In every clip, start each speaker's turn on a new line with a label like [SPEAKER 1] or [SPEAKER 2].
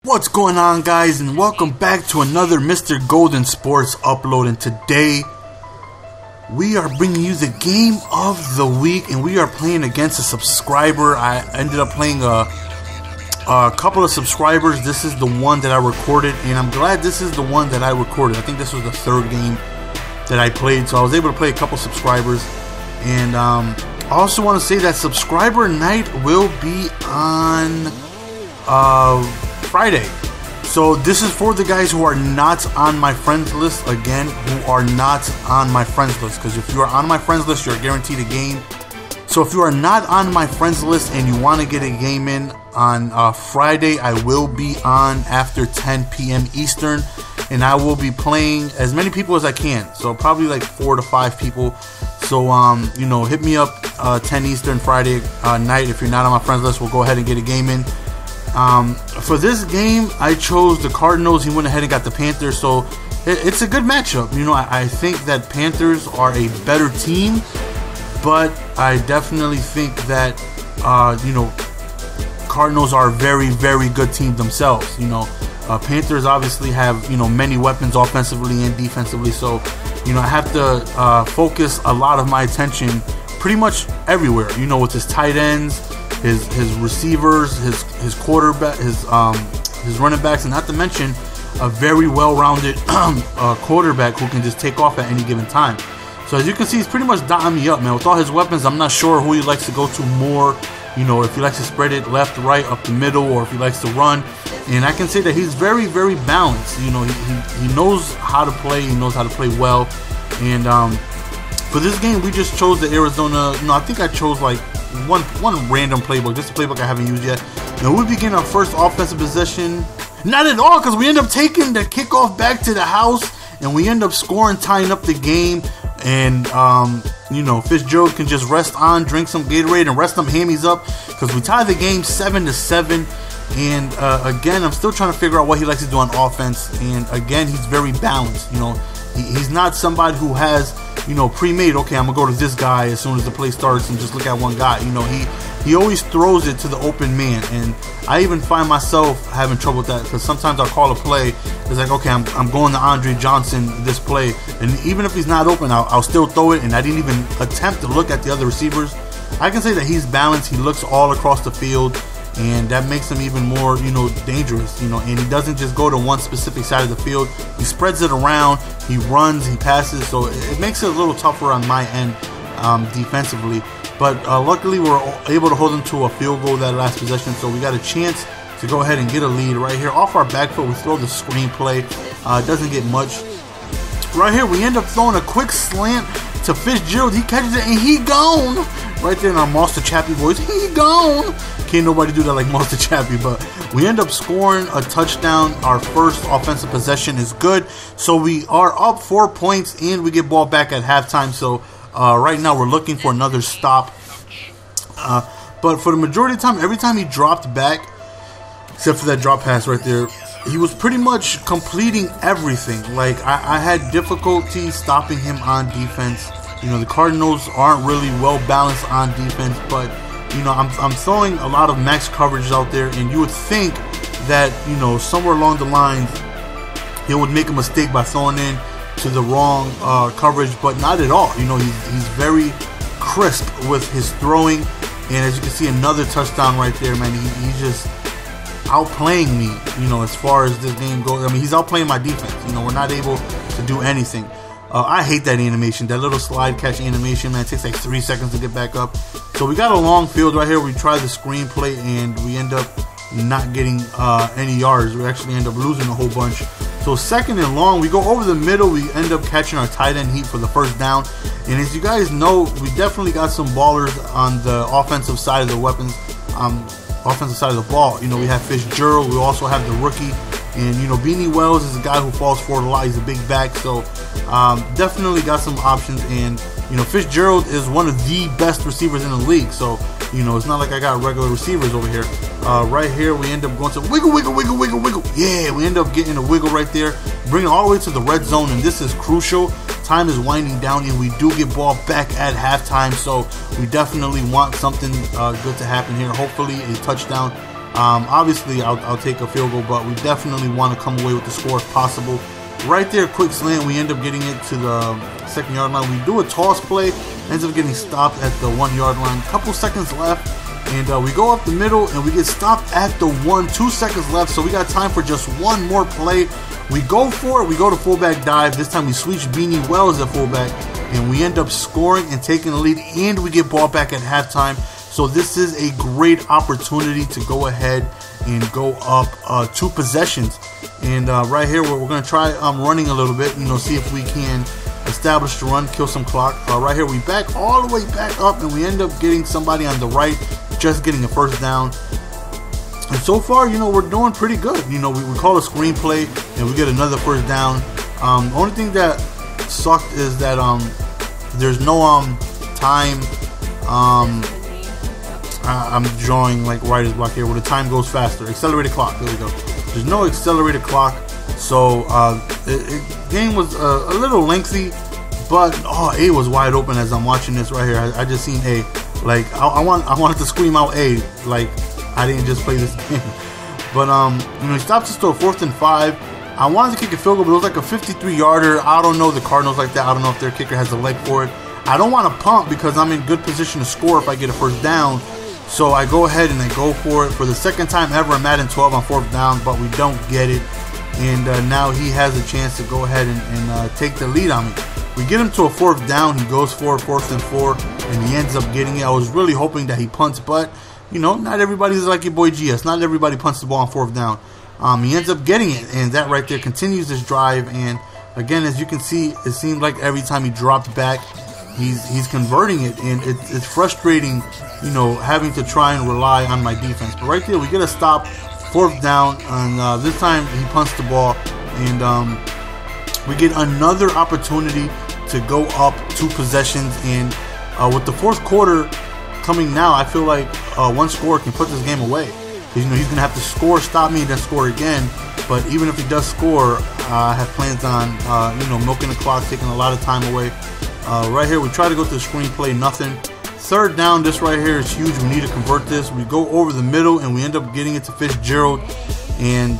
[SPEAKER 1] What's going on, guys, and welcome back to another Mr. Golden Sports upload. And today we are bringing you the game of the week, and we are playing against a subscriber. I ended up playing a couple of subscribers. This is the one that I recorded, and I'm glad this is the one that I recorded. I think this was the third game that I played, so I was able to play a couple subscribers. And I also want to say that subscriber night will be on Friday. So this is for the guys who are not on my friends list. Again, who are not on my friends list, because if you are on my friends list, you're guaranteed a game. So if you are not on my friends list and you want to get a game in on Friday, I will be on after 10 p.m. Eastern, and I will be playing as many people as I can. So probably like 4 to 5 people. So you know, hit me up 10 Eastern Friday night. If you're not on my friends list, we'll go ahead and get a game in. For this game, I chose the Cardinals. He went ahead and got the Panthers, so it's a good matchup. You know, I think that Panthers are a better team, but I definitely think that you know, Cardinals are a very, very good team themselves. You know, Panthers obviously have, you know, many weapons offensively and defensively, so you know, I have to focus a lot of my attention pretty much everywhere. You know, with his tight ends, his receivers, his quarterback, his running backs, and not to mention a very well-rounded quarterback who can just take off at any given time. So as you can see, he's pretty much dotting me up, man. With all his weapons, I'm not sure who he likes to go to more. You know, if he likes to spread it left, right, up the middle, or if he likes to run. And I can say that he's very, very balanced. You know, he knows how to play. He knows how to play well. And for this game, we just chose the Arizona. No, I think I chose like one random playbook, just a playbook I haven't used yet. Now we begin our first offensive possession. Not at all, because we end up taking the kickoff back to the house, and we end up scoring, tying up the game. And you know, Fitzgerald can just rest on, drink some Gatorade, and rest them hammies up, because we tie the game 7-7. And again, I'm still trying to figure out what he likes to do on offense. And again, he's very balanced. You know, he's not somebody who has, you know, pre-made, okay, I'm gonna go to this guy as soon as the play starts and just look at one guy. You know, he always throws it to the open man, and I even find myself having trouble with that, because sometimes I'll call a play, it's like, okay, I'm going to Andre Johnson this play, and even if he's not open, I'll still throw it, and I didn't even attempt to look at the other receivers. I can say that he's balanced. He looks all across the field, and that makes him even more, you know, dangerous, you know. And he doesn't just go to one specific side of the field. He spreads it around, he runs, he passes, so it makes it a little tougher on my end defensively. But luckily, we're able to hold him to a field goal that last possession, so we got a chance to go ahead and get a lead right here. Off our back foot, we throw the screen play. Doesn't get much. Right here, we end up throwing a quick slant to Fitzgerald. He catches it, and he gone. Right there in our Monster Chappie voice, he gone. Can't nobody do that like Monster Chappie, but we end up scoring a touchdown. Our first offensive possession is good. So we are up 4 points, and we get ball back at halftime. So right now we're looking for another stop. But for the majority of the time, every time he dropped back, except for that drop pass right there, he was pretty much completing everything. Like, I had difficulty stopping him on defense. You know, the Cardinals aren't really well balanced on defense, but you know, I'm throwing a lot of max coverage out there, and you would think that, you know, somewhere along the lines he would make a mistake by throwing in to the wrong coverage, but not at all. You know, he's very crisp with his throwing, and as you can see, another touchdown right there, man. He's just outplaying me, you know, as far as this game goes. I mean, he's outplaying my defense. You know, we're not able to do anything. I hate that animation, that little slide catch animation, man. It takes like 3 seconds to get back up. So we got a long field right here. We try the screen play, and we end up not getting any yards. We actually end up losing a whole bunch. So second and long, we go over the middle. We end up catching our tight end heat for the first down. And as you guys know, we definitely got some ballers on the offensive side of the weapons, offensive side of the ball. You know, we have Fitzgerald. We also have the rookie. And, you know, Beanie Wells is a guy who falls forward a lot. He's a big back, so definitely got some options. And, you know, Fitzgerald is one of the best receivers in the league. So, you know, it's not like I got regular receivers over here. Right here, we end up going to wiggle, wiggle, wiggle, wiggle, wiggle. Yeah, we end up getting a wiggle right there. Bring it all the way to the red zone, and this is crucial. Time is winding down, and we do get ball back at halftime. So we definitely want something good to happen here. Hopefully a touchdown. Obviously, I'll take a field goal, but we definitely want to come away with the score if possible. Right there, quick slant. We end up getting it to the 2nd-yard line. We do a toss play, ends up getting stopped at the 1-yard line. Couple seconds left, and we go up the middle, and we get stopped at the 1. 2 seconds left, so we got time for just one more play. We go for it. We go to fullback dive. This time we switch Beanie Wells at fullback, and we end up scoring and taking the lead, and we get ball back at halftime. So this is a great opportunity to go ahead and go up 2 possessions. And right here, we're going to try running a little bit, see if we can establish the run, kill some clock. Right here, we back all the way back up, and we end up getting somebody on the right, just getting a first down. And so far, we're doing pretty good. We call a screenplay, and we get another first down. The only thing that sucked is that there's no time. I'm drawing like writer's block here, where the time goes faster. Accelerated clock. There we go. There's no accelerated clock, so game was a little lengthy, but A was wide open as I'm watching this right here. I just seen A. Like I wanted to scream out A. Like I didn't just play this game. But he stops us to a 4th and 5. I wanted to kick a field goal, but it was like a 53-yarder. I don't know the Cardinals like that. I don't know if their kicker has a leg for it. I don't want to pump because I'm in good position to score if I get a first down. So I go ahead and I go for it for the 2nd time ever in Madden 12 on 4th down, but we don't get it. And now he has a chance to go ahead and take the lead on me. We get him to a 4th down. He goes for a 4th and 4, and he ends up getting it. I was really hoping that he punts, but not everybody's like your boy GS. Not everybody punts the ball on 4th down. He ends up getting it, and that right there continues this drive. And again, as you can see, it seemed like every time he dropped back, he's converting it, and it's frustrating, having to try and rely on my defense. But right there, we get a stop, 4th down, and this time he punts the ball, and we get another opportunity to go up 2 possessions. And with the 4th quarter coming now, I feel like one score can put this game away. Because he's gonna have to score, stop me, and then score again. But even if he does score, I have plans on milking the clock, taking a lot of time away. Right here, we try to go to the screenplay, nothing. 3rd down, this right here is huge. We need to convert this. We go over the middle, and we end up getting it to Fitzgerald. And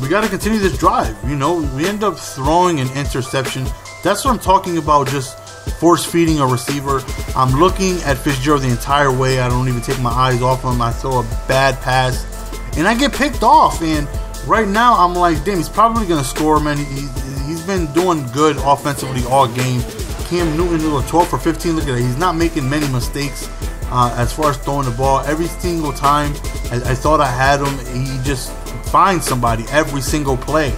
[SPEAKER 1] we got to continue this drive. We end up throwing an interception. That's what I'm talking about, just force feeding a receiver. I'm looking at Fitzgerald the entire way. I don't even take my eyes off him. I throw a bad pass, and I get picked off. And right now, I'm like, damn, he's probably going to score, man. He's been doing good offensively all game. Cam Newton, 12 for 15. Look at that. He's not making many mistakes as far as throwing the ball. Every single time I thought I had him, he just finds somebody every single play.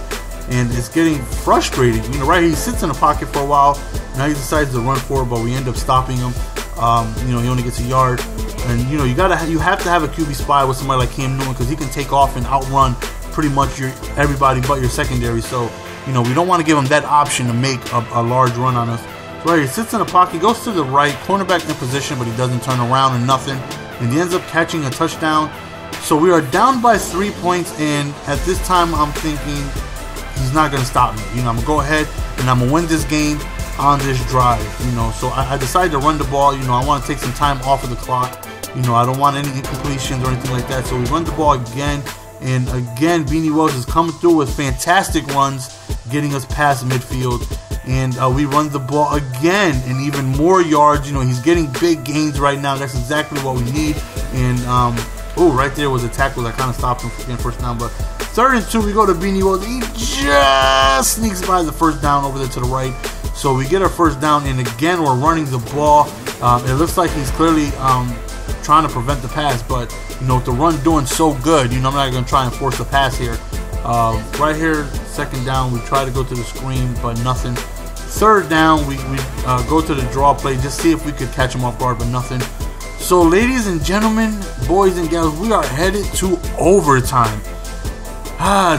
[SPEAKER 1] And it's getting frustrating. Right, he sits in the pocket for a while. Now he decides to run for it, but we end up stopping him. He only gets a yard. And you have to have a QB spy with somebody like Cam Newton, because he can take off and outrun pretty much everybody but your secondary. So we don't want to give him that option to make a large run on us. So right, he sits in the pocket, goes to the right, cornerback in position, but he doesn't turn around and nothing. And he ends up catching a touchdown. So we are down by 3 points, and at this time I'm thinking he's not going to stop me. I'm going to go ahead and I'm going to win this game on this drive. So I decided to run the ball. I want to take some time off of the clock. I don't want any incompletions or anything like that. So we run the ball again. And again, Beanie Wells is coming through with fantastic runs, getting us past midfield. And we run the ball again and even more yards. He's getting big gains right now. That's exactly what we need. And, right there was a tackle that kind of stopped him from getting first down. But 3rd and 2, we go to Beanie Wells. He just sneaks by the first down over there to the right. So we get our first down, and again, we're running the ball. It looks like he's clearly trying to prevent the pass, but with the run doing so good, I'm not going to try and force the pass here. Right here, 2nd down, we try to go to the screen, but nothing. 3rd down, we go to the draw play, just see if we could catch him off guard, but nothing. So, ladies and gentlemen, boys and gals, we are headed to overtime.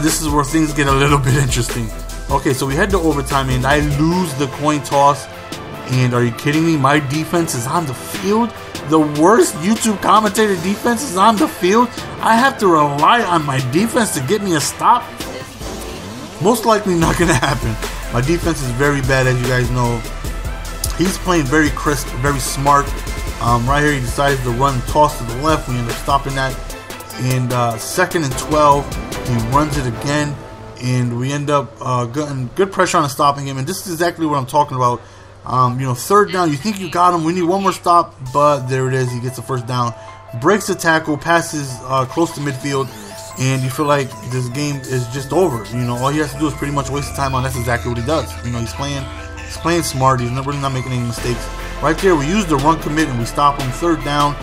[SPEAKER 1] This is where things get a little bit interesting. Okay, so we head to overtime, and I lose the coin toss. And are you kidding me? My defense is on the field. The worst YouTube commentator defense is on the field. I have to rely on my defense to get me a stop. Most likely not going to happen. My defense is very bad, as you guys know. He's playing very crisp, very smart. Right here, he decides to run, toss to the left. We end up stopping that. and 2nd and 12, he runs it again, and we end up getting good pressure on stopping him. And this is exactly what I'm talking about. You know, 3rd down, you think you got him, we need one more stop, but there it is, he gets the 1st down, breaks the tackle, passes close to midfield, and you feel like this game is just over. You know, all he has to do is pretty much waste his time on. That's exactly what he does. You know, he's playing smart, he's really not making any mistakes. Right there, we use the run commit and we stop him. 3rd down,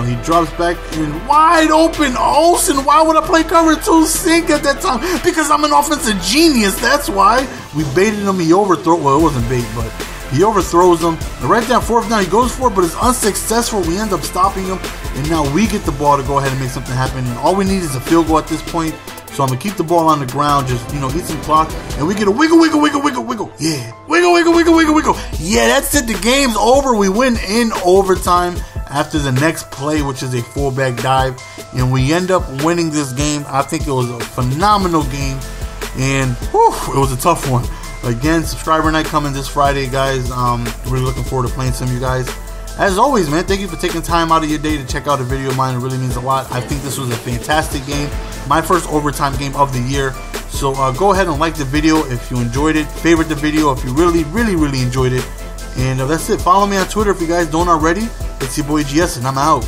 [SPEAKER 1] he drops back in wide open. Olsen, why would I play cover 2 sink at that time? Because I'm an offensive genius, that's why. We baited him, he overthrew, well, it wasn't bait, but he overthrows him. And right down 4th down, he goes for it, but it's unsuccessful. We end up stopping him, and now we get the ball to go ahead and make something happen. And all we need is a field goal at this point. So I'm going to keep the ball on the ground, just, you know, eat some clock, and we get a wiggle, wiggle, wiggle, wiggle, wiggle. Yeah, wiggle, wiggle, wiggle, wiggle, wiggle. Yeah, that's it. The game's over. We win in overtime after the next play, which is a fullback dive, and we end up winning this game. I think it was a phenomenal game, and whew, it was a tough one. Again, subscriber night coming this Friday, guys. Really looking forward to playing some of you guys. As always, man, thank you for taking time out of your day to check out a video of mine. It really means a lot. I think this was a fantastic game. My first overtime game of the year. So go ahead and like the video if you enjoyed it. Favorite the video if you really, really, really enjoyed it. And that's it. Follow me on Twitter if you guys don't already. It's your boy GS, and I'm out.